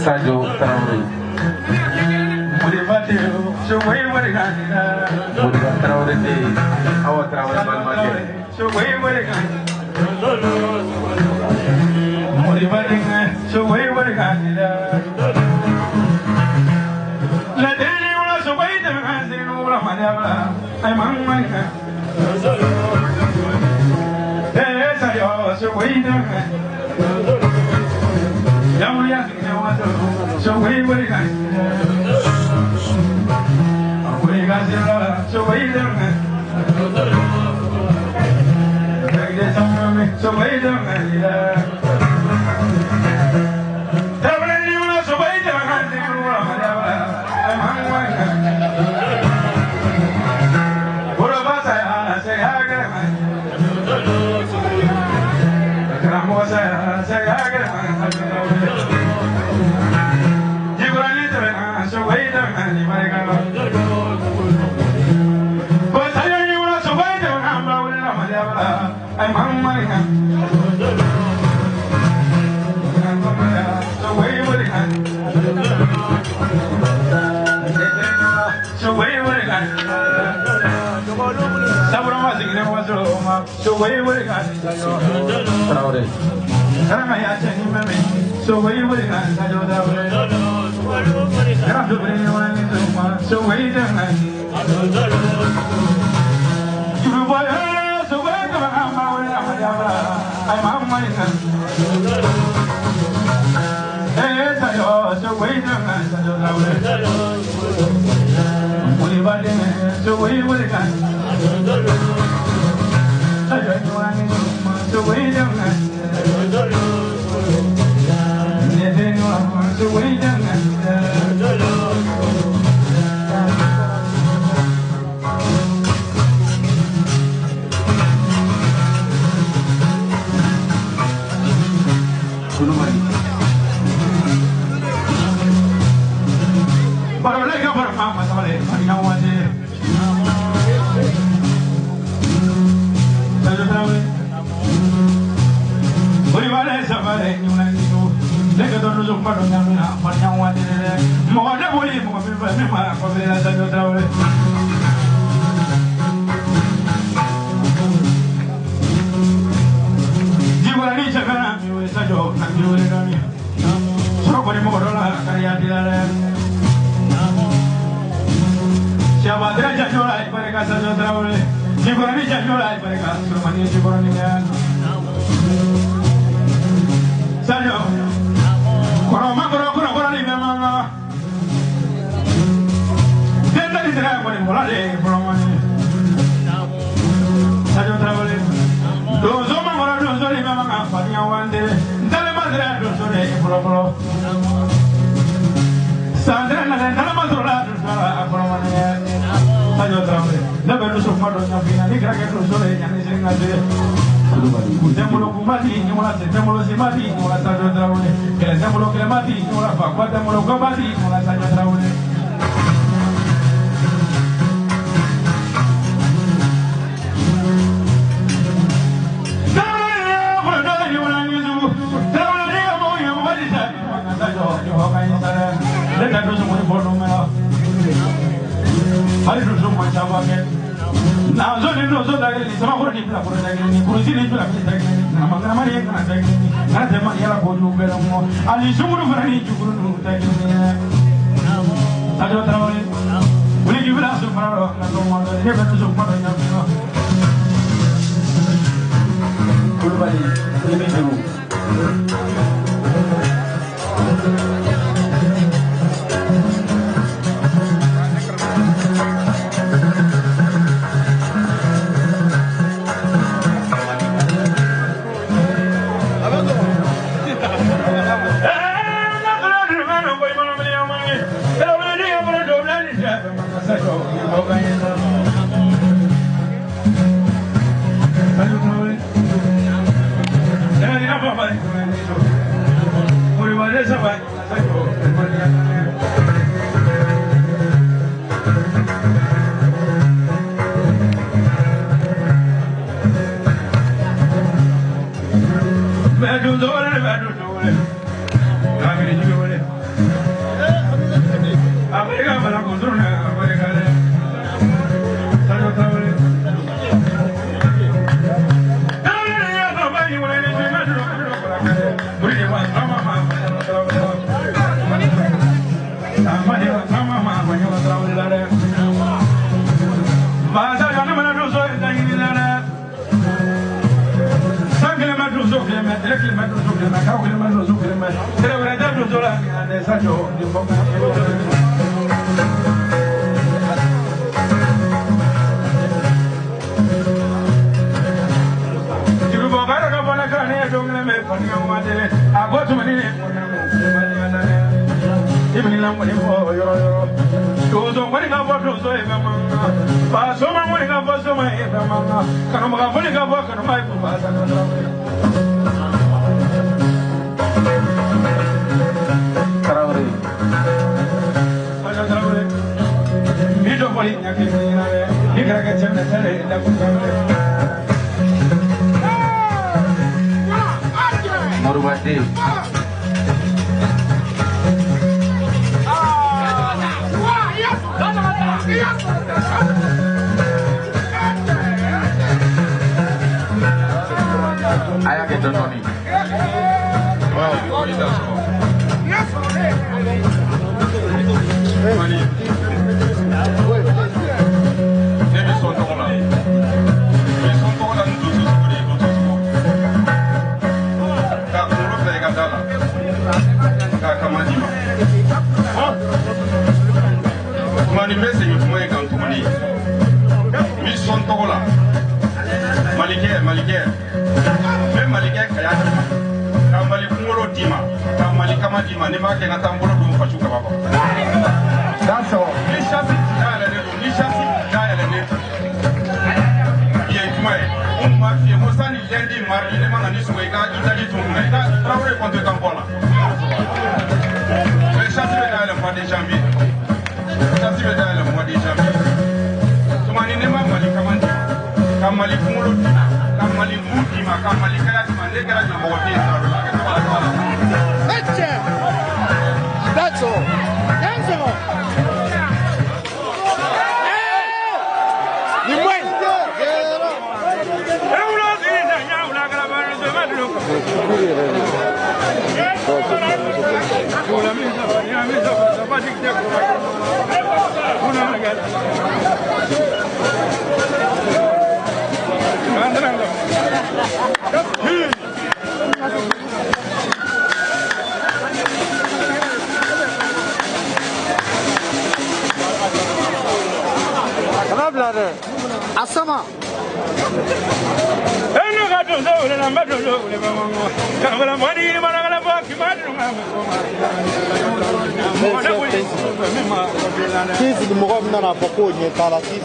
Sadio Traoré. Modiba Traoré de Awa Traoré Balmake. Modiba so way what La daily was a way to hand in Ura Madaba. I'm on my hand. There's a way to hand. So we were so wait a minute. So wait a minute. I'm on my hand. So wait what it had. So wait what it had. Someone was in there was Roma. So wait what it had. So wait what it had. So wait a minute. I'm on my hand. Yes, I so wait a minute. So wait what it can. So wait a minute. So wait a minute. Asama. Sisi ni mgomo na napokuja kala sisi.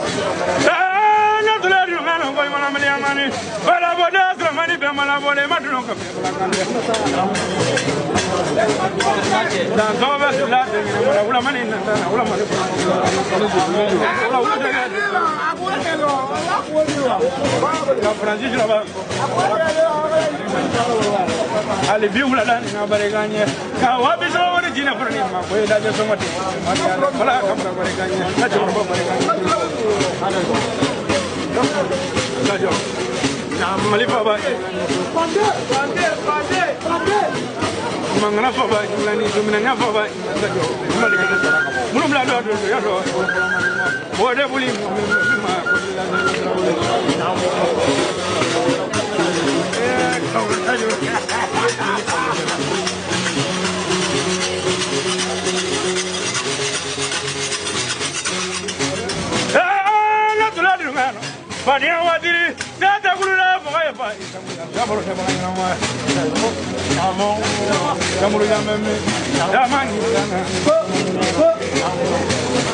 Mangana fa ba lani sumina fa ba mulu mla do ya do mo de buli ma Padia wadiri tata kulula moya pa jamoro sama na ma amo jamoro jameme jamani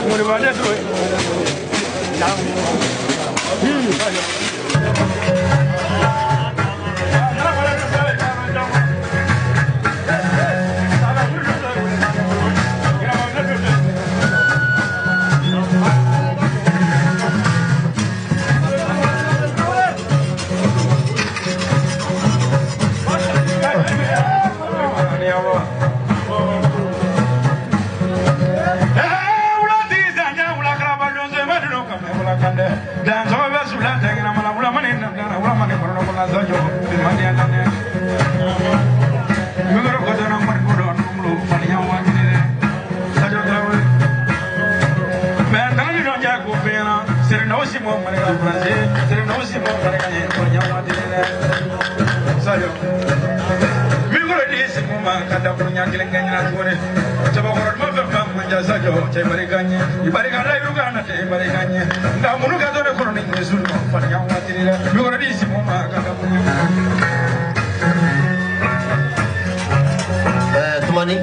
muri bade to Simo Marga Franci, Sereno Simo Marga Matine. Sayo. Mingolo di Simo Kata punya kilenganya tuane. Coba orang mau menjasa jo, cai meriganya. Ibarikan lagi juga nanti ibarikanya. Nggak mulu kata orang kronik mesul, punya matine. Mingolo di Simo Kata punya. Tumani.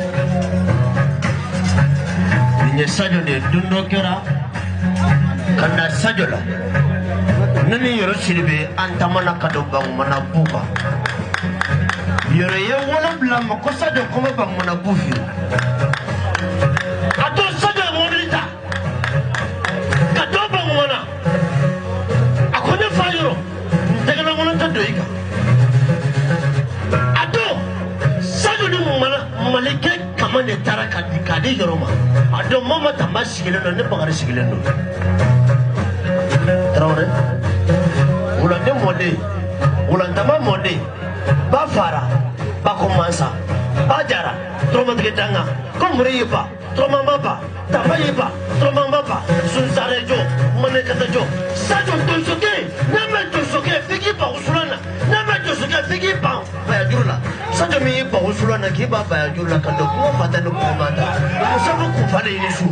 Ini saja ni dunia kira. Karena sajalah, nani yoro siribe antamana kado bang mana buka. Yoro ye wala bilang mako saja koma bang mana bufi. Atau saja mobilita, kado bang mana. Aku ni fayoro, jangan mana terdoika. Atau saja ni mana malaikat kamane tarakat di kadi yoro ma. Ada mama tambah sigilan ni pengaruh sigilan tu. Traore ulan de mode ulan dama mode ba fara ba komansa ba jara troma de danga komre yipa troma maba tamba yipa troma maba sun sare jo mane kata jo sajo to soke nama to soke figi pa usulana nama to soke figi pa ba jurla sajo mi pa usulana ki ba jurla kando ko mata no ko mata musabu ku fale ni su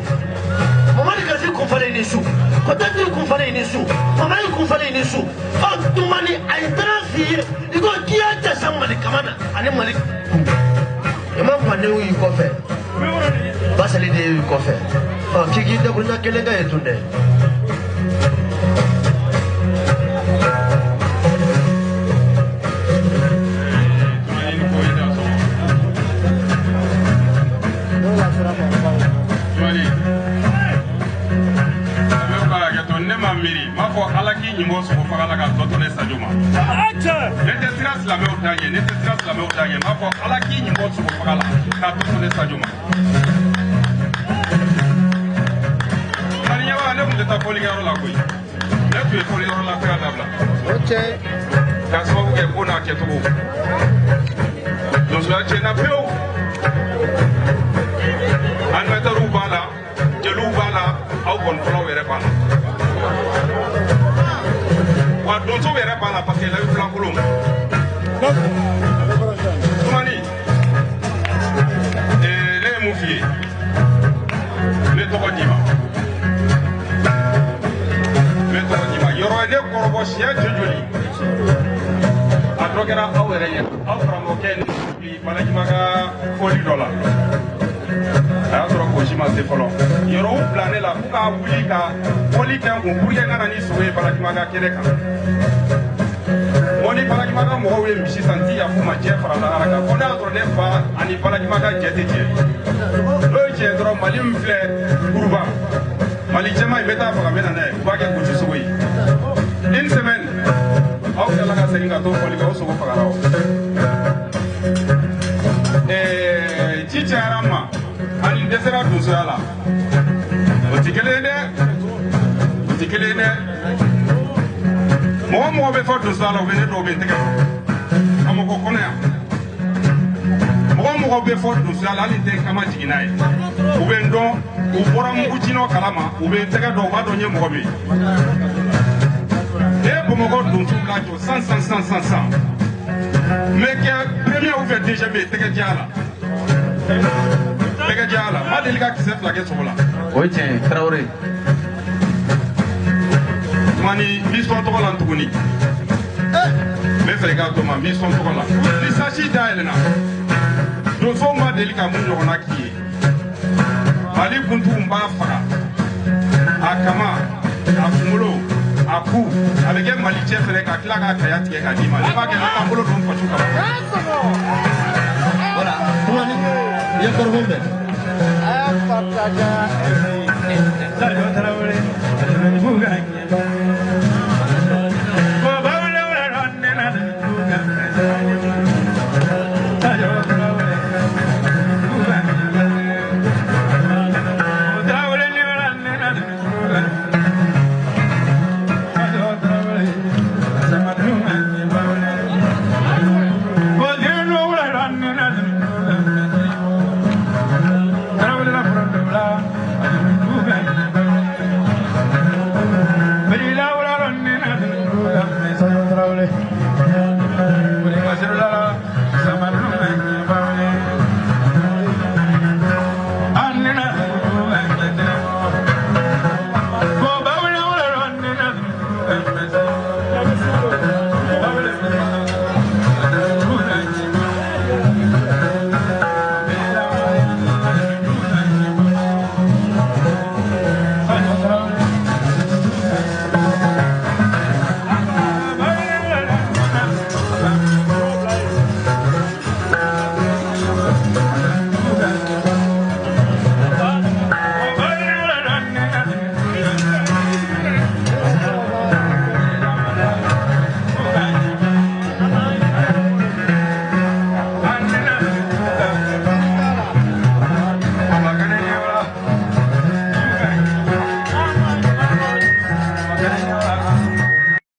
mama ni kasi ku fale ni su kotati ku fale ni su mama ni ku fale ni su tumani ay transfer iko kiya ta samali kamana ani malik imam fane wi ko fe basali de wi ko fe kiki de kunya kelenga etunde Miri, ma fo alaki nyimbo so ko fagala ka toto ne sajuma. Nete tira slame o tanye, nete tira slame o tanye, ma fo alaki nyimbo so ko fagala ka toto ne sajuma. Mari yawa ne mun ta poli garo la koy. Ne tu e poli garo la ko adabla. Okay. Ka so ko ke bona ke to. Do so ache na peo. An meta rubala, jelu bala, au kon folo were bala. Wa donso wɛrɛ b'a la parce que la eu plan kolon. Tumani, ne ye mun f'i ye, ne tɔgɔ d'i ma. Ne tɔgɔ d'i ma. Yɔrɔ ne kɔrɔbɔ siɲɛ joli. A dɔ kɛra aw yɛrɛ ye. Aw karamɔgɔkɛ ni bi Balajiba ka fɔli dɔ la. A y'a sɔrɔ gosi ma se fɔlɔ. Yɔrɔw bila ne la fo k'a wuli ka fɔli kɛ n kun pour que n kana ni sogo ye Balajiba ka kɛnɛ kan. Mɔni Balajiba ka mɔgɔw ye misi san ti yafu ma jɛ farala ala kan. Fo n'a y'a sɔrɔ ne fa ani Balajiba ka jɛ tɛ tiɲɛ. N'o ye tiɲɛ dɔrɔn Mali min filɛ kuruba Mali jɛma in bɛ taa faga n bɛ na n'a ye u b'a kɛ gosi sogo ye. Une semaine aw tilala ka segin ka t'o fɔli kɛ o sogo fagara o. Ci cayara n ma. Ani dɛsɛra donsoya la o tɛ kelen ye dɛ o tɛ kelen ye dɛ mɔgɔ mɔgɔ bɛ fɔ donsoya la o bɛ ne dɔw bɛ n tɛgɛ fɔ Bamakɔ kɔnɔ yan mɔgɔ mɔgɔ bɛ fɔ donsoya la hali n tɛ kama jigin n'a ye u bɛ n dɔn u bɔra mugujinɔ kalama u bɛ n tɛgɛ dɔn u b'a dɔn n ye mɔgɔ min ye e Bamakɔ donso bila jɔ san mɛ kɛ premier ou bien deuxième ye tɛgɛ diya la. Tɛgɛ diya la ma deli ka kisɛ fila kɛ sogo la. O ye tiɲɛ ye Tarawele. Tumani n b'i sɔn tɔgɔ la tuguni. N bɛ fɛ i k'a to n ma n b'i sɔn tɔgɔ la. Ni sasi dayɛlɛnna donsow ma deli ka mun ɲɔgɔnna k'i ye. Mali kuntigiw b'a faga a kama a kunkolo a ku a bɛ kɛ Mali cɛ fɛnɛ ka tila k'a kaya tigɛ k'a d'i ma. Ne b'a kɛ n ka bolo don faso kama. Voilà, Tumani. Ya korombe.